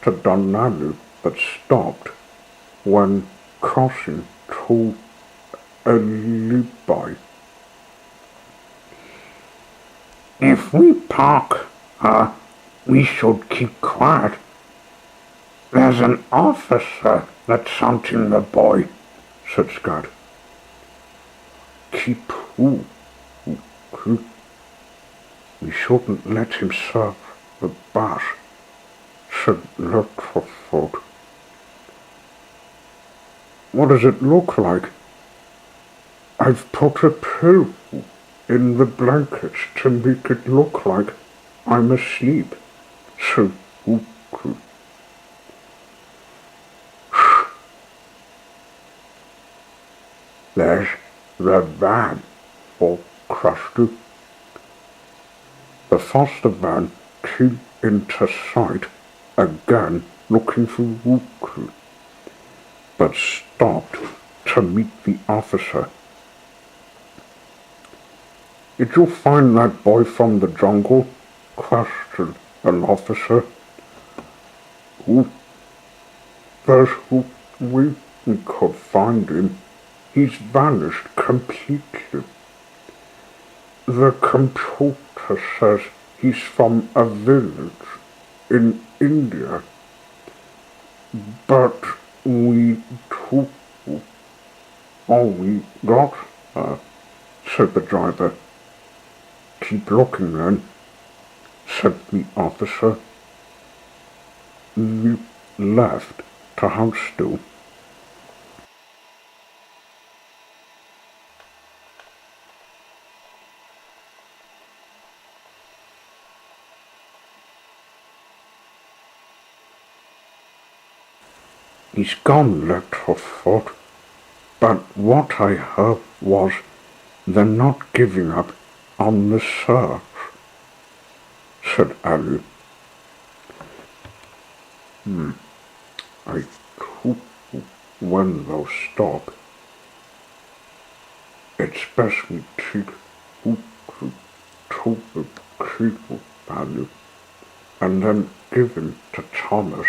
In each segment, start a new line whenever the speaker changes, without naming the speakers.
to Danalu but stopped when crossing to Alibi. If we park her, we should keep quiet. There's an officer that's hunting the boy, said Scud. Keep who? We shouldn't let him serve the bat, said Lutterford. What does it look like? I've put a pill in the blankets to make it look like I'm asleep, said Uku. There's the van, or Krusty. The foster van came into sight again looking for Uku, but stopped to meet the officer. Did you find that boy from the jungle? Questioned an officer. There's no way we could find him. He's vanished completely. The computer says he's from a village in India, but we took all we got, said the driver. Keep looking then, said the officer. We left to Houndstone. He's gone, Littlefoot, but what I heard was they're not giving up on the search, said Ali. I hope when they'll stop, it's best we take Uku to the cable value and then give him to Thomas.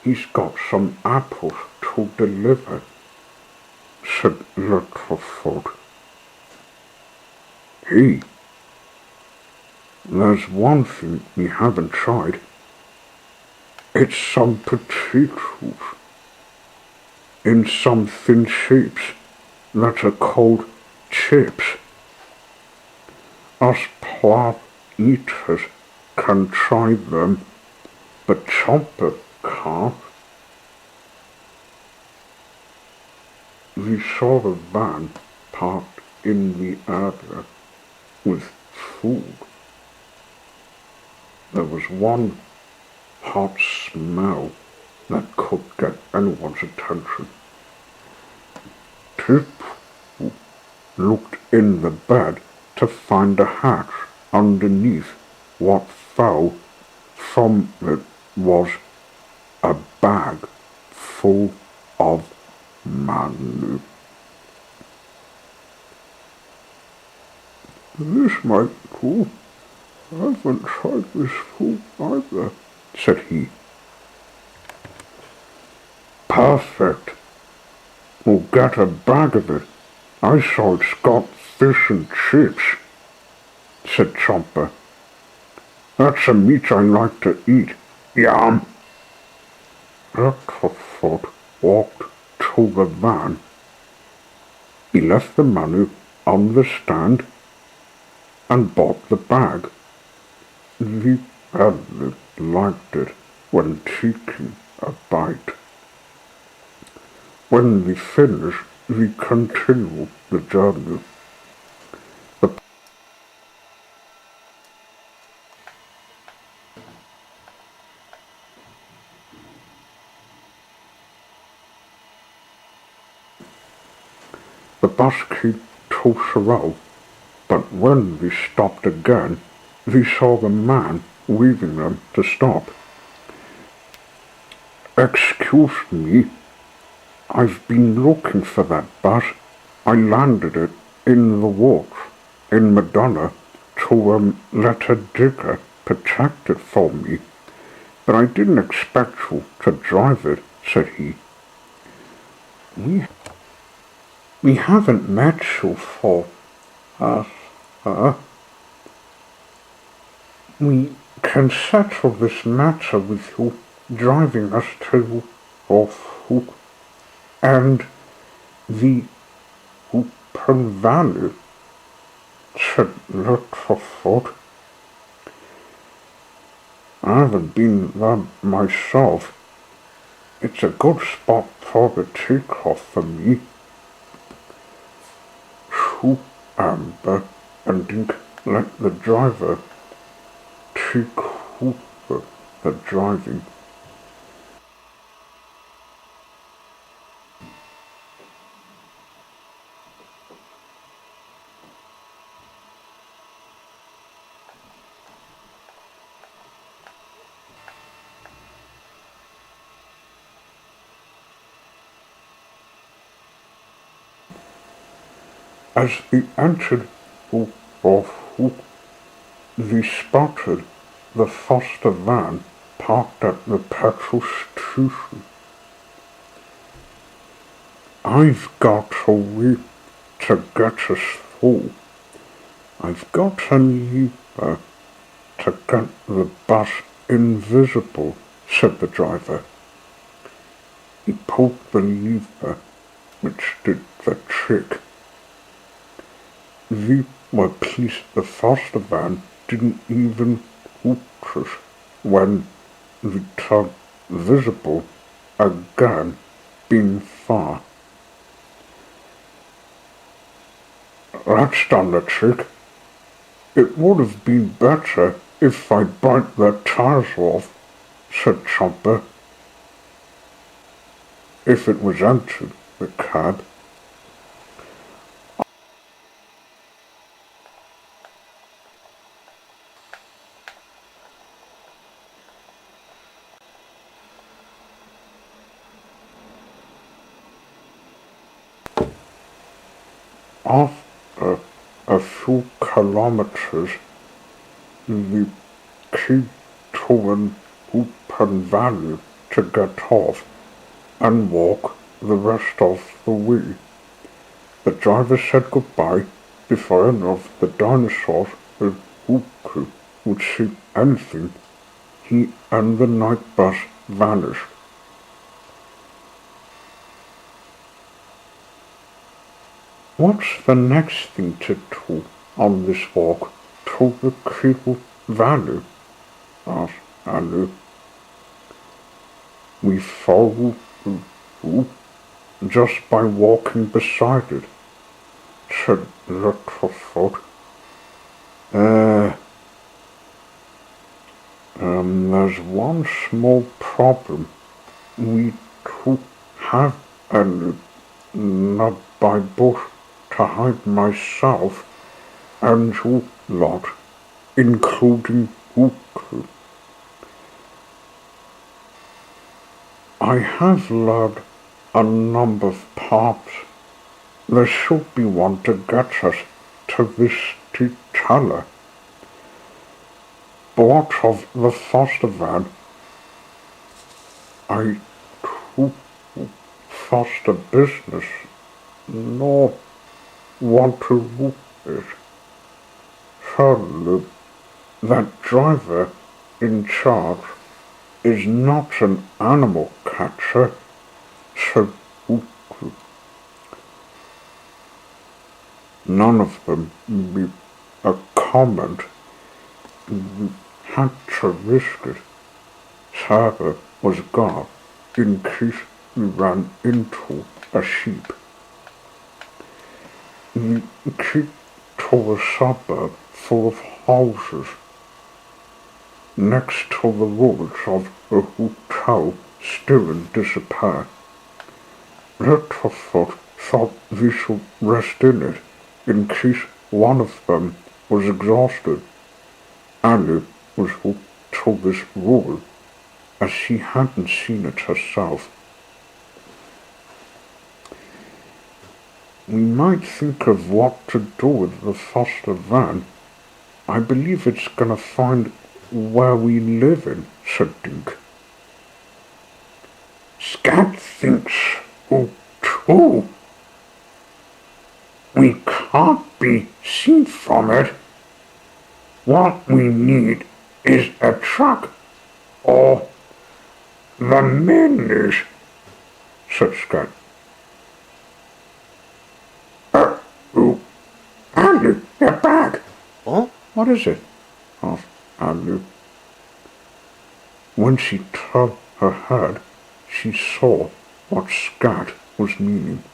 He's got some apples to deliver, said Littlefoot. Hey, there's one thing we haven't tried. It's some potatoes in some thin shapes that are called chips. Us plant eaters can try them, but Chomper can't. We saw the van parked in the area with food. There was one hot smell that could get anyone's attention. Tip looked in the bed to find a hatch underneath. What fell from it was a bag full of manure. This might be cool. I haven't tried this food either, said he. Perfect. We'll get a bag of it. I saw it's got fish and chips, said Chomper. That's a meat I like to eat. Yum. Littlefoot walked to the van. He left the money on the stand and bought the bag. The elder liked it when taking a bite. When we finished, we continued the journey. The bus came to Sorrel, but when we stopped again, we saw the man waving them to stop. Excuse me, I've been looking for that bus. I landed it in the woods in Madonna to let a digger protect it for me, but I didn't expect you to drive it, said he. We haven't met you for, uh, uh, we can settle this matter with you driving us to Orford and the open valley, said Littleford. I haven't been there myself. It's a good spot for the takeoff for me. Shoo, Amber, and didn't let the driver take over the driving. As they entered Orford, they spotted the Foster van parked at the petrol station. I've got a way to get us through. I've got a lever to get the bus invisible, said the driver. He pulled the lever, which did the trick. They were pleased the Foster van didn't even notice when they turned visible again, being far. That's done the trick. It would have been better if I'd burnt their tires off, said Chomper. If it was empty, the cab. After a few kilometers, they came to an open valley to get off and walk the rest of the way. The driver said goodbye before any of the dinosaurs in Mowgli would see anything. He and the night bus vanished. What's the next thing to do on this walk through the Cable Valley? Asked Annie. We follow you just by walking beside it, said Littleford. There's one small problem. We don't have any nearby bush to hide myself and you lot, including Mowgli. I have learned a number of paths. There should be one to get us to this teller. But of the Foster van, I do foster business, nor want to do it. Surely that driver in charge is not an animal catcher, said Mowgli. None of them made a comment. We had to risk it. Sarah was gone in case we ran into a sheep. We came to a suburb full of houses. Next to the ruins of a hotel still in disrepair. Littleford thought we should rest in it in case one of them was exhausted. Annie was hooked to this ruin, as she hadn't seen it herself. We might think of what to do with the Foster van. I believe it's gonna find where we live in, said Dink. think so too. We can't be seen from it. What we need is a truck, or the minis, said Scott. Oh, Andrew, you're back.
Huh?
What is it? Asked Andrew. When she turned her head, she saw what Scott was meaning.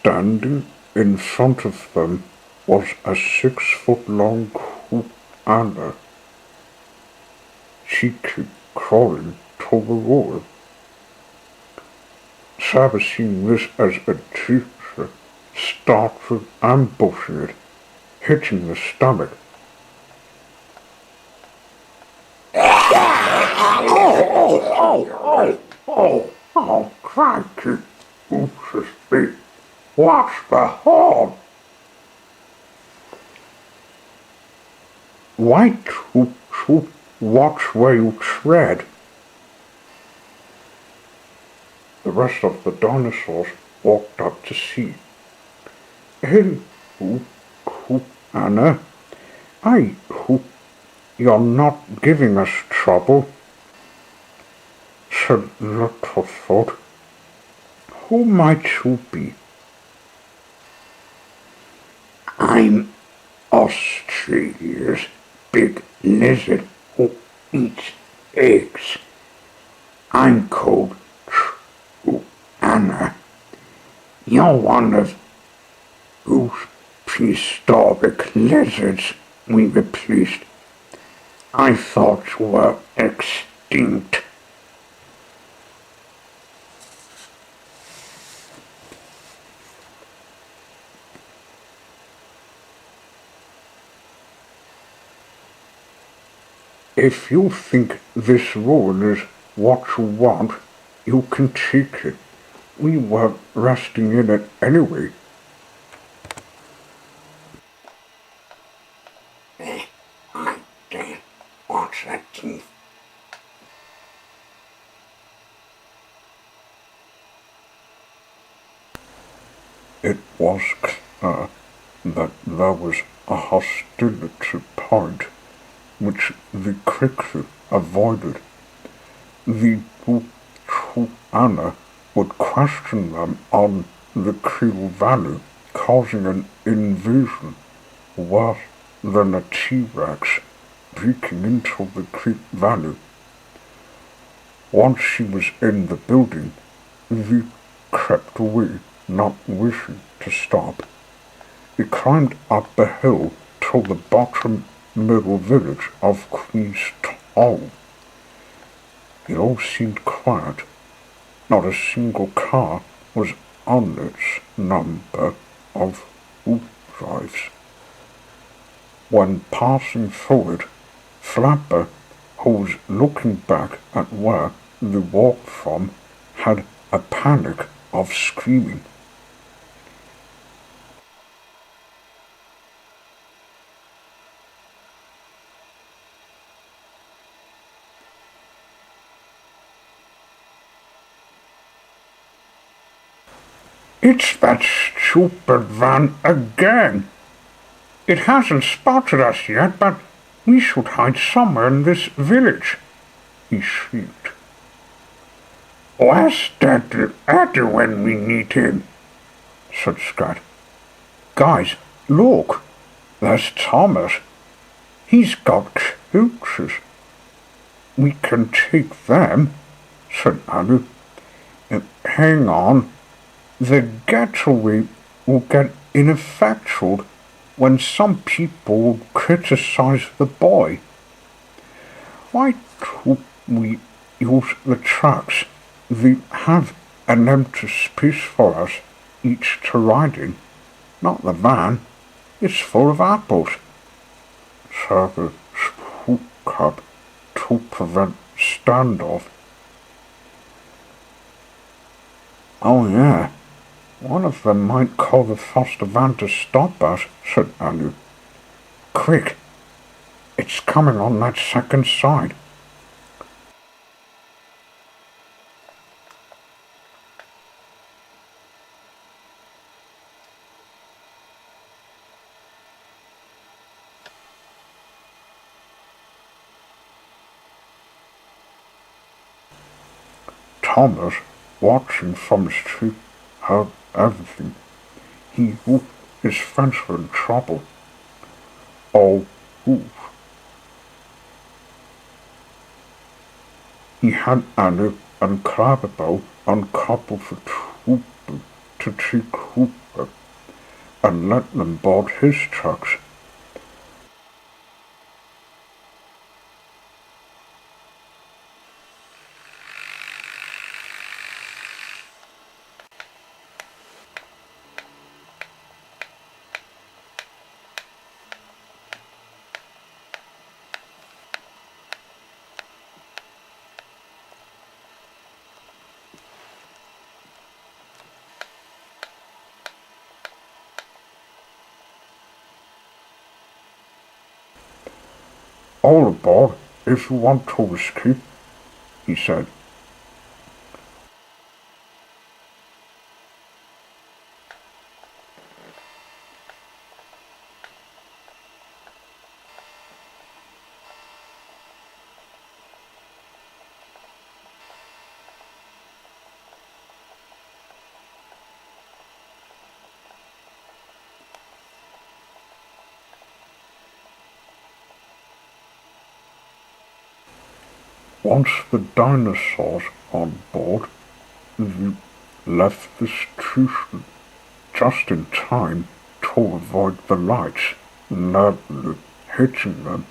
Standing in front of them was a 6-foot-long koala. She kept crawling toward the wall. Sarah, seeing this as a teacher, started ambushing it, hitting the stomach. Oh, crikey, Oopsie feet. Watch the horn. White Hoop Hoop, watch where you tread. The rest of the dinosaurs walked up to see. Hey, Hoop, Hoop, Anna. I hope you're not giving us trouble, said Littlefoot. Who might you be? I'm Australia's big lizard who eats eggs. I'm called Anna. You're one of those prehistoric lizards we replaced. I thought you were extinct. If you think this roll is what you want, you can take it. We were resting in it anyway. I don't want that teeth. It was clear that there was a hostility point which the cricket avoided. The Anna would question them on the Creel Valley, causing an invasion worse than a T-Rex breaking into the Creek Valley. Once she was in the building, they crept away, not wishing to stop. They climbed up the hill to the bottom middle village of Queenstown. It all seemed quiet. Not a single car was on its number of drives. When passing through it, Flapper, who was looking back at where they walked from, had a panic of screaming. It's that stupid van again. It hasn't spotted us yet, but we should hide somewhere in this village, he shrieked. Where's Eddie when we need him? Said Scott. Guys, look, there's Thomas. He's got coaches. We can take them, said Alu. Hang on. The getaway will get ineffectual when some people will criticize the boy. Why don't we use the trucks? They have an empty space for us each to ride in. Not the van. It's full of apples. Sarah spoke up to prevent standoff. Oh yeah. One of them might call the foster van to stop us, said Alu. Quick! It's coming on that second side. Thomas, watching from his tree, heard everything. He whooped his friends were in trouble. Oh, whoop. He had Annie and Clarabelle uncoupled the troop to take Cooper and let them board his trucks. All aboard if you want to escape, he said. Once the dinosaurs on board, they left the station just in time to avoid the lights, nearly hitting them.